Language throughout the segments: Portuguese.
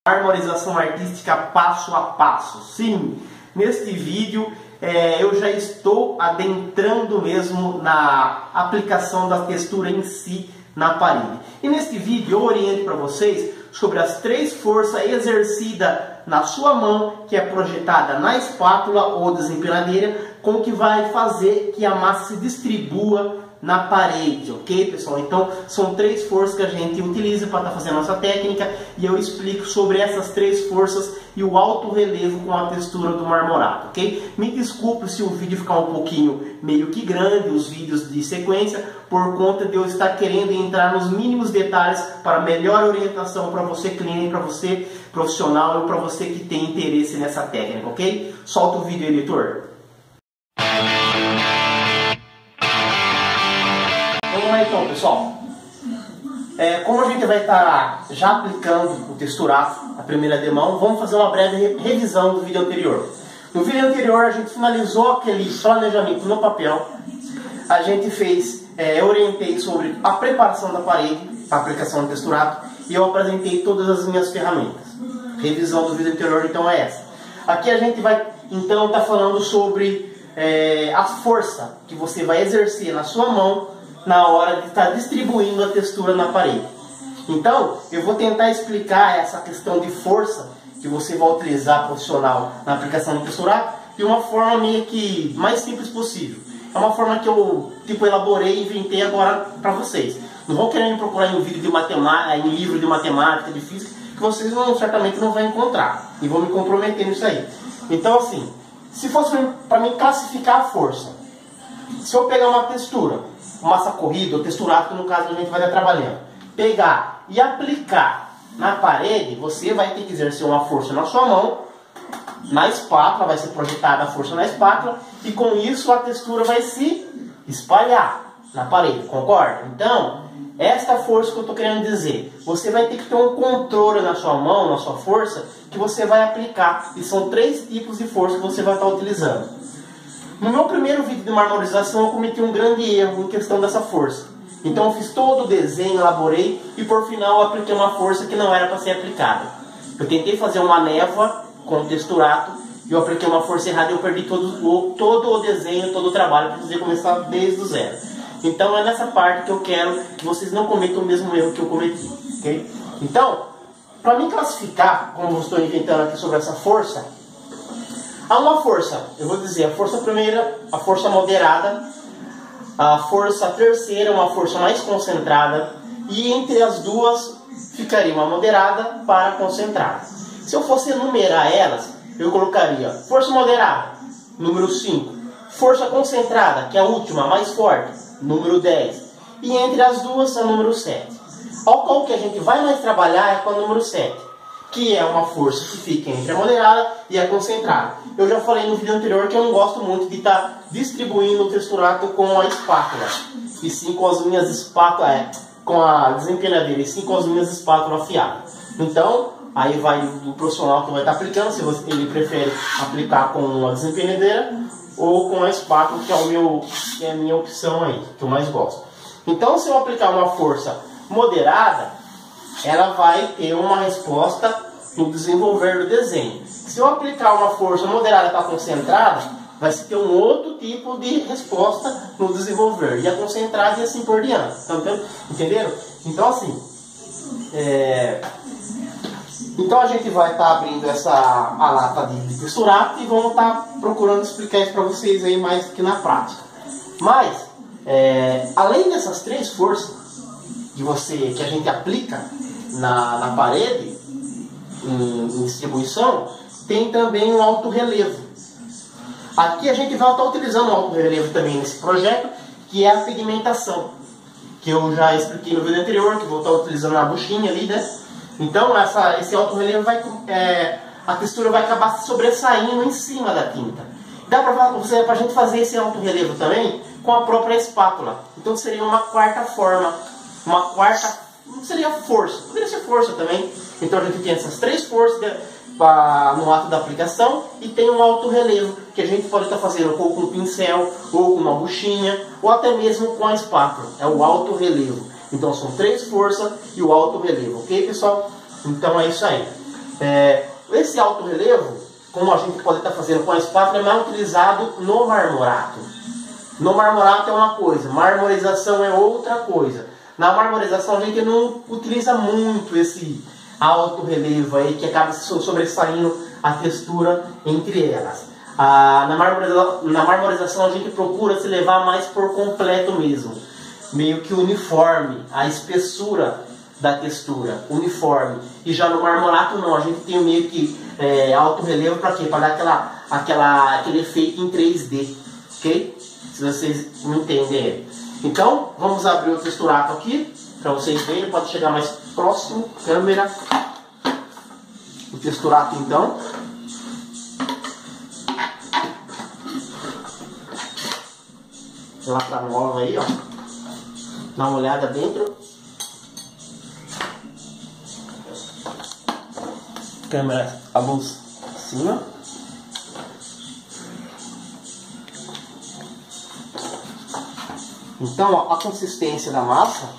Marmorização artística passo a passo. Sim, neste vídeo eu já estou adentrando mesmo na aplicação da textura em si na parede. E neste vídeo eu oriento para vocês sobre as 3 forças exercidas na sua mão, que é projetada na espátula ou desempenadeira, com que vai fazer que a massa se distribua na parede, ok, pessoal? Então, são 3 forças que a gente utiliza para estar fazendo a nossa técnica, e eu explico sobre essas 3 forças e o alto relevo com a textura do marmorado, ok? Me desculpe se o vídeo ficar um pouquinho meio que grande, os vídeos de sequência, por conta de eu estar querendo entrar nos mínimos detalhes para melhor orientação para você cliente, para você profissional e para você que tem interesse nessa técnica, ok? Solta o vídeo, editor. Vamos lá então, pessoal. Como a gente vai estar já aplicando o texturato, a primeira demão, vamos fazer uma breve revisão do vídeo anterior. No vídeo anterior a gente finalizou aquele planejamento no papel. A gente fez, eu orientei sobre a preparação da parede, a aplicação do texturato, e eu apresentei todas as minhas ferramentas. Revisão do vídeo anterior então é essa. Aqui a gente vai então estar falando sobre a força que você vai exercer na sua mão na hora de estar distribuindo a textura na parede. Então, eu vou tentar explicar essa questão de força que você vai utilizar profissional na aplicação do texturato de uma forma meio que mais simples possível. É uma forma que eu elaborei e inventei agora para vocês. Não vão querer me procurar em um vídeo de matemática, em livro de matemática, de física, que vocês certamente não vão encontrar. E vou me comprometer nisso aí. Então, assim, se fosse para mim classificar a força, se eu pegar uma textura, massa corrida ou texturato, que no caso a gente vai estar trabalhando, pegar e aplicar na parede, você vai ter que exercer uma força na sua mão, na espátula, vai ser projetada a força na espátula, e com isso a textura vai se espalhar na parede, concorda? Então, esta força que eu estou querendo dizer, você vai ter que ter um controle na sua mão, na sua força, que você vai aplicar, e são 3 tipos de força que você vai estar utilizando. No meu primeiro vídeo de marmorização eu cometi um grande erro em questão dessa força. Então eu fiz todo o desenho, elaborei e por final eu apliquei uma força que não era para ser aplicada. Eu tentei fazer uma névoa com texturato e eu apliquei uma força errada e eu perdi todo o desenho, todo o trabalho, para precisei começar desde o zero. Então é nessa parte que eu quero que vocês não cometam o mesmo erro que eu cometi. Okay? Então, para me classificar, como eu estou inventando aqui sobre essa força, há uma força, eu vou dizer, a força primeira, a força moderada, a força terceira, uma força mais concentrada, e entre as duas ficaria uma moderada para concentrada. Se eu fosse enumerar elas, eu colocaria força moderada, número 5, força concentrada, que é a última, a mais forte, número 10, e entre as duas a número 7. Ao qual que a gente vai mais trabalhar é com a número 7. Que é uma força que fica entre a moderada e a concentrada. Eu já falei no vídeo anterior que eu não gosto muito de estar distribuindo o texturato com a espátula, e sim com as minhas espátulas, com a desempenadeira, e sim com as minhas espátulas afiadas. Então, aí vai do profissional que vai estar aplicando, se ele prefere aplicar com a desempenadeira ou com a espátula, que é a minha opção aí, que eu mais gosto. Então, se eu aplicar uma força moderada, ela vai ter uma resposta no desenvolver do desenho. Se eu aplicar uma força moderada para concentrada, vai ter um outro tipo de resposta no desenvolver. E a concentrada e assim por diante. Entenderam? Então assim, então a gente vai estar abrindo a lata de texturato e vamos estar procurando explicar isso para vocês aí mais que na prática. Mas, além dessas 3 forças que a gente aplica na parede, em distribuição, tem também um alto relevo. Aqui a gente vai estar utilizando o alto relevo também nesse projeto, que é a pigmentação, que eu já expliquei no vídeo anterior, que vou estar utilizando na buchinha ali, né? Então esse alto relevo a textura vai acabar se sobressaindo em cima da tinta. Dá para a gente fazer esse alto relevo também com a própria espátula. Então seria uma quarta forma, não seria força, poderia ser força também. Então a gente tem essas 3 forças no ato da aplicação e tem um alto relevo que a gente pode estar fazendo ou com um pincel, ou com uma buchinha, ou até mesmo com a espátula. É o alto relevo. Então são 3 forças e o alto relevo, ok, pessoal? Então é isso aí. Esse alto relevo, como a gente pode estar fazendo com a espátula, é mais utilizado no marmorato. No marmorato é uma coisa, marmorização é outra coisa. Na marmorização a gente não utiliza muito esse alto relevo aí, que acaba sobressaindo a textura entre elas. Na marmorização a gente procura se levar mais por completo mesmo, meio que uniforme, a espessura da textura, uniforme. E já no marmorato não, a gente tem meio que alto relevo para quê? Para dar aquele efeito em 3D, ok? Se vocês me entenderem. Então, vamos abrir o texturato aqui, para vocês verem, pode chegar mais próximo, câmera. O texturato então. Lata nova aí, ó. Dá uma olhada dentro. Câmera, a luz em cima. Então, ó, a consistência da massa,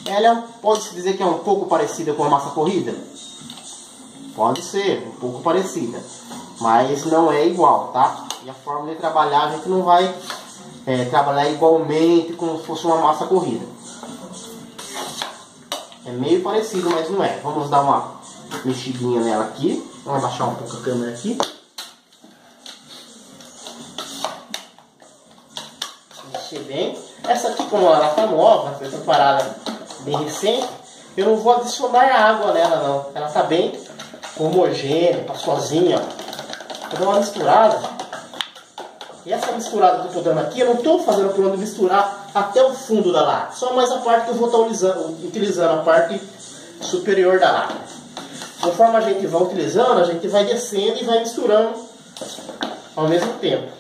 ela pode-se dizer que é um pouco parecida com a massa corrida? Pode ser, um pouco parecida, mas não é igual, tá? E a forma de trabalhar, a gente não vai trabalhar igualmente como se fosse uma massa corrida. É meio parecido, mas não é. Vamos dar uma mexidinha nela aqui. Vamos abaixar um pouco a câmera aqui. Mexer bem. Essa aqui, como ela está nova, foi preparada bem recente, eu não vou adicionar água nela não. Ela está bem homogênea, está sozinha. Vou dar uma misturada. E essa misturada que eu estou dando aqui, eu não estou fazendo por onde misturar até o fundo da lata. Só mais a parte que eu vou estar utilizando, a parte superior da lata. Conforme a gente vai utilizando, a gente vai descendo e vai misturando ao mesmo tempo.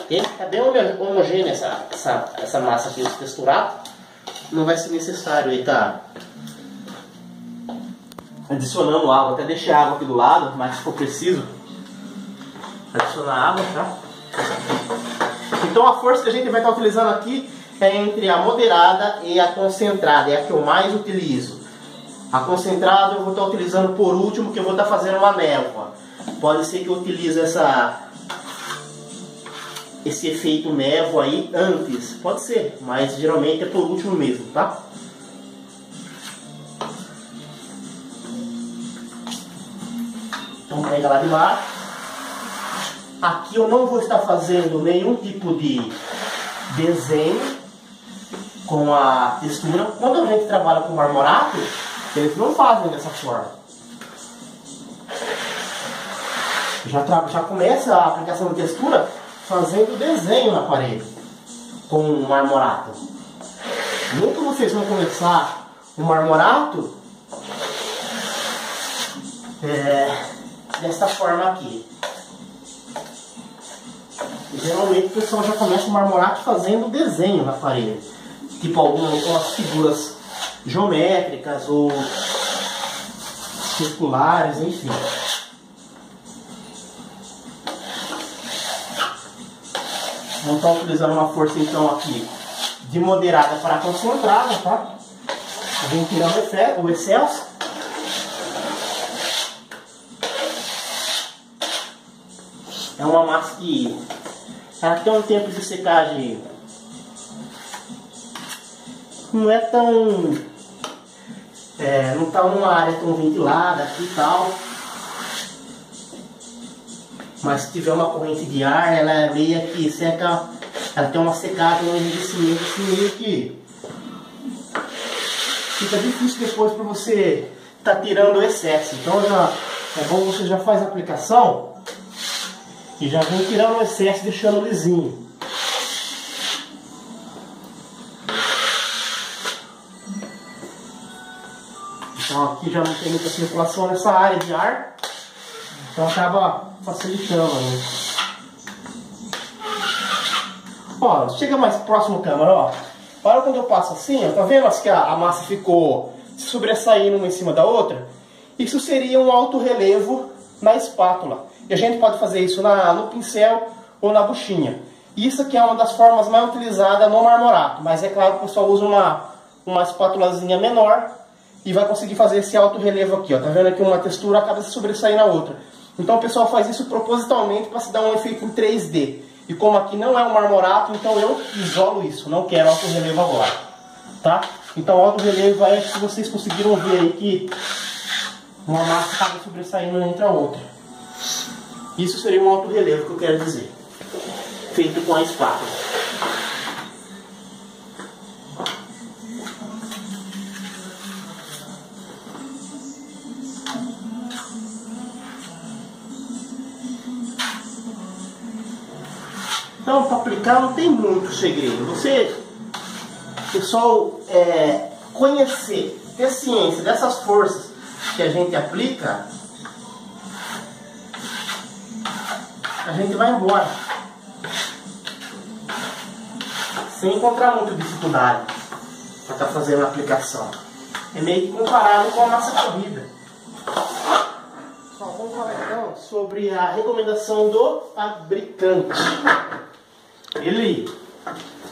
Está bem homogênea essa massa aqui, esse texturato. Não vai ser necessário aí estar adicionando água. Até deixei a água aqui do lado, mas se for preciso adicionar água, tá? Então a força que a gente vai estar utilizando aqui é entre a moderada e a concentrada. É a que eu mais utilizo. A concentrada eu vou estar utilizando por último, que eu vou estar fazendo uma névoa. Pode ser que eu utilize esse efeito névoa aí antes. Pode ser, mas geralmente é por último mesmo, tá? Então pega lá de baixo. Aqui eu não vou estar fazendo nenhum tipo de desenho com a textura. Quando a gente trabalha com marmorato, eles não fazem dessa forma. Já começa a aplicação de textura fazendo desenho na parede com o marmorato. Nunca vocês vão começar o marmorato dessa forma aqui. Geralmente o pessoal já começa o marmorato fazendo desenho na parede, tipo algumas figuras geométricas ou circulares, enfim. Vamos estar utilizando uma força então aqui de moderada para concentrada, tá? Vem tirando o excesso. É uma massa que ela tem um tempo de secagem, não é tão, não está numa área tão ventilada aqui e tal, mas se tiver uma corrente de ar, ela é meio que seca, ela tem uma secagem, um enrijecimento assim, meio que fica difícil depois para você estar tirando o excesso. Então é bom você já faz a aplicação e já vem tirando o excesso e deixando lisinho. Então aqui já não tem muita circulação nessa área de ar, então acaba facilitando, né? Ó, chega mais próximo da câmera, ó. Olha quando eu passo assim, ó, tá vendo que a massa ficou se sobressaindo uma em cima da outra? Isso seria um alto relevo na espátula. E a gente pode fazer isso no pincel ou na buchinha. Isso aqui é uma das formas mais utilizadas no marmorato. Mas é claro que o pessoal usa uma espátulazinha menor e vai conseguir fazer esse alto relevo aqui, ó. Tá vendo aqui uma textura acaba se sobressaindo na outra. Então o pessoal faz isso propositalmente para se dar um efeito em 3D. E como aqui não é um marmorato, então eu isolo isso, não quero alto relevo agora, tá? Então alto relevo aí, acho que vocês conseguiram ver aí que uma massa acaba sobressaindo entre a outra. Isso seria um alto relevo que eu quero dizer, feito com a espátula. Então, para aplicar não tem muito segredo. Você, pessoal, conhecer, ter ciência dessas forças que a gente aplica, a gente vai embora. Sem encontrar muita dificuldade para estar fazendo a aplicação. É meio que comparado com a massa corrida. Vamos falar então sobre a recomendação do fabricante.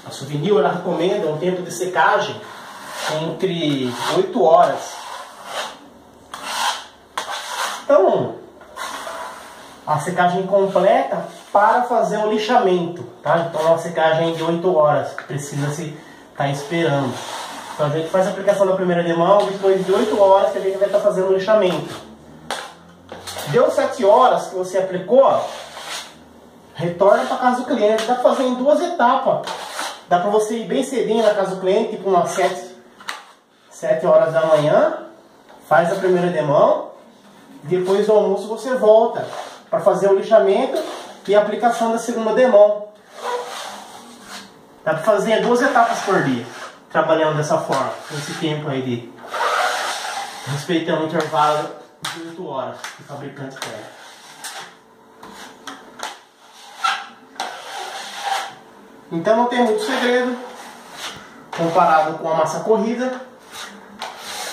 A Souvenir, ela recomenda um tempo de secagem entre 8 horas. Então, a secagem completa para fazer o lixamento, tá? Então, é uma secagem de 8 horas que precisa se estar esperando. Então, a gente faz a aplicação da primeira demão, depois de 8 horas que a gente vai estar fazendo o lixamento. Deu 7 horas que você aplicou, ó, retorna para casa do cliente. Dá para fazer em 2 etapas. Dá para você ir bem cedinho na casa do cliente, tipo umas 7 horas da manhã, faz a primeira demão, depois do almoço você volta para fazer o lixamento e a aplicação da segunda demão. Dá para fazer em 2 etapas por dia, trabalhando dessa forma, nesse tempo aí de respeitando o intervalo de 8 horas que o fabricante quer. Então não tem muito segredo comparado com a massa corrida.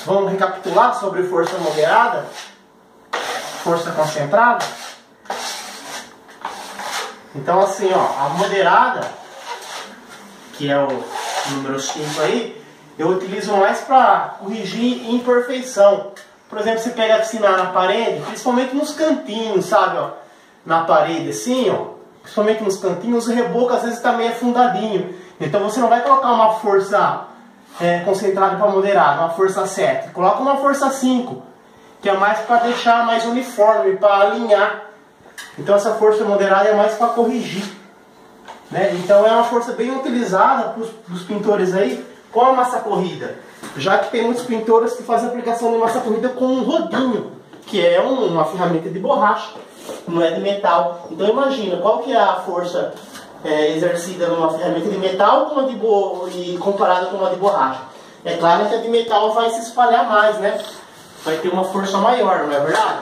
Vamos recapitular sobre força moderada, força concentrada. Então assim, ó, a moderada, que é o número 5 aí, eu utilizo mais para corrigir imperfeição. Por exemplo, você pega assim na parede, principalmente nos cantinhos, sabe, ó, na parede assim, ó. Principalmente nos cantinhos, o reboco às vezes está meio afundadinho. Então você não vai colocar uma força concentrada para moderada, uma força 7. Coloca uma força 5, que é mais para deixar mais uniforme, para alinhar. Então essa força moderada é mais para corrigir, né? Então é uma força bem utilizada para os pintores aí com a massa corrida. Já que tem muitos pintores que fazem aplicação de massa corrida com um rodinho, que é uma ferramenta de borracha. Não é de metal. Então imagina, qual que é a força exercida numa ferramenta de metal comparada com uma de borracha? É claro que a de metal vai se espalhar mais, né? Vai ter uma força maior, não é verdade?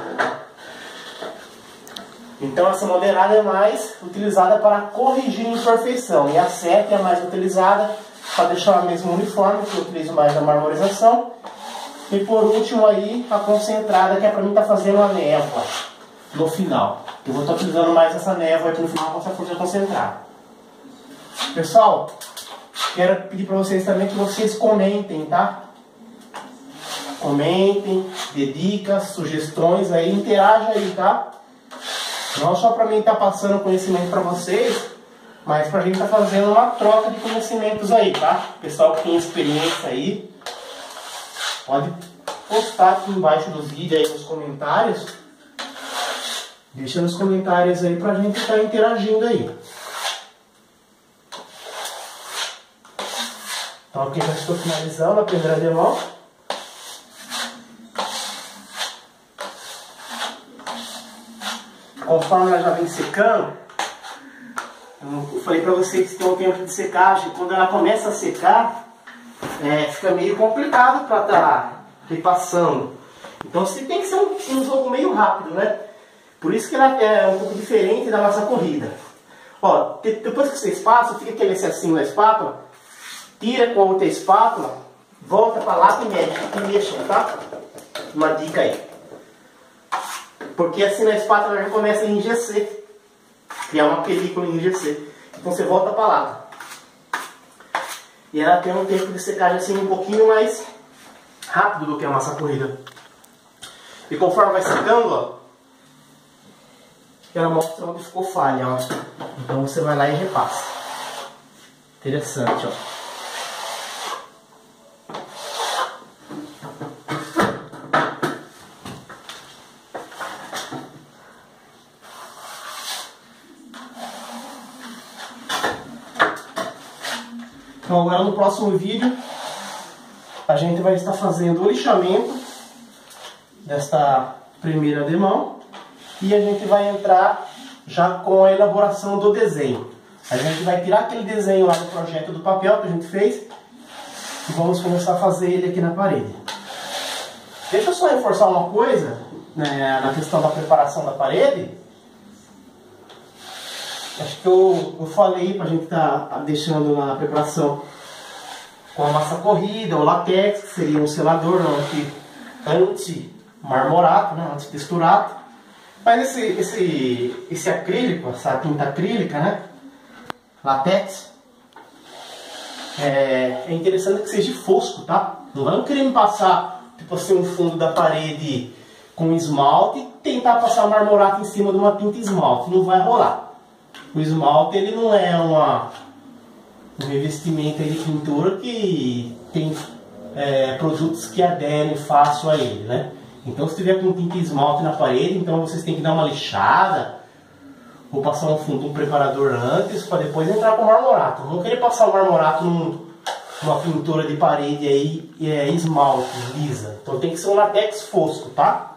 Então essa moderada é mais utilizada para corrigir imperfeição. E a 7 é mais utilizada para deixar mesmo uniforme, que eu utilizo mais na marmorização. E por último aí, a concentrada, que é para mim estar fazendo a névoa no final. Eu vou estar utilizando mais essa névoa aqui no final com essa força concentrada. Pessoal, quero pedir para vocês também que vocês comentem, tá? Comentem, dê dicas, sugestões aí, interajam aí, tá? Não só para mim estar passando conhecimento para vocês, mas para a gente estar fazendo uma troca de conhecimentos aí, tá? Pessoal que tem experiência aí, pode postar aqui embaixo dos vídeos aí nos comentários. Deixa nos comentários aí pra gente estar interagindo aí. Então aqui já estou finalizando a primeira demão. Conforme ela já vem secando, eu falei pra vocês que tem um tempo de secagem. Quando ela começa a secar, fica meio complicado pra estar repassando. Então você tem que ser um jogo meio rápido, né? Por isso que ela é um pouco diferente da massa corrida. Ó, depois que você espátula, fica aquele excessinho na espátula, tira com a outra espátula, volta para lá e mexe, tá? Uma dica aí. Porque assim na espátula já começa a enrijecer, criar uma película e enrijecer. Então você volta para lá. E ela tem um tempo de secagem assim um pouquinho mais rápido do que a massa corrida. E conforme vai secando, ó, ela mostra onde ficou falha, ó. Então você vai lá e repassa. Interessante, ó. Então agora no próximo vídeo a gente vai estar fazendo o lixamento desta primeira demão e a gente vai entrar já com a elaboração do desenho. A gente vai tirar aquele desenho lá do projeto do papel que a gente fez e vamos começar a fazer ele aqui na parede. Deixa eu só reforçar uma coisa, né, na questão da preparação da parede. Acho que eu falei para a gente estar deixando na preparação com a massa corrida, o latex, que seria um selador anti-marmorato, né, anti-texturato. Mas esse acrílico, essa tinta acrílica, né, latex, é interessante que seja fosco, tá? Não vamos querer passar tipo assim, um fundo da parede com esmalte e tentar passar marmorato em cima de uma tinta esmalte. Não vai rolar. O esmalte ele não é um revestimento de pintura que tem produtos que aderem fácil a ele, né? Então se tiver com tinta esmalte na parede, então vocês têm que dar uma lixada ou passar um preparador antes para depois entrar com o marmorato. Não querer passar o marmorato numa pintura de parede aí esmalte, lisa. Então tem que ser um latex fosco, tá?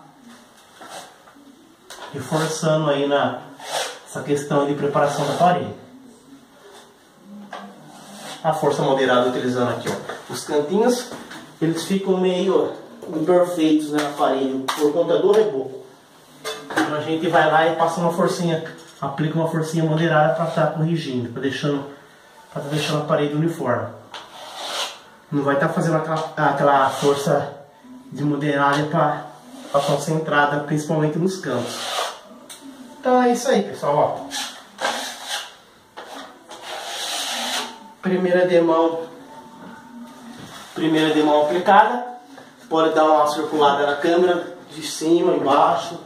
Reforçando aí essa questão de preparação da parede. A força moderada utilizando aqui, ó. Os cantinhos, eles ficam meio imperfeitos, né, na parede por conta do reboco. Então a gente vai lá e passa uma forcinha, aplica uma forcinha moderada para estar corrigindo, para deixando a parede uniforme. Não vai estar fazendo aquela força de moderada para concentrada, principalmente nos cantos. Então é isso aí, pessoal, ó. Primeira demão aplicada. Pode dar uma circulada na câmera, de cima, embaixo,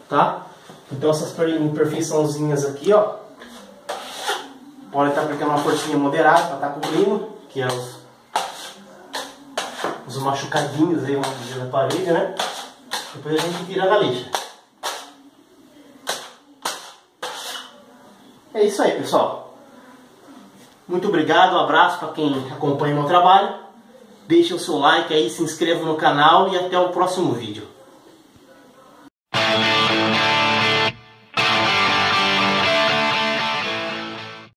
tá? Então essas imperfeiçãozinhas aqui, ó, pode estar aplicando uma forcinha moderada para estar cobrindo, que é os machucadinhos aí, vamos dizer, na parede, né? Depois a gente tira da lixa. É isso aí, pessoal. Muito obrigado, um abraço para quem acompanha o meu trabalho. Deixe o seu like aí, se inscreva no canal e até o próximo vídeo.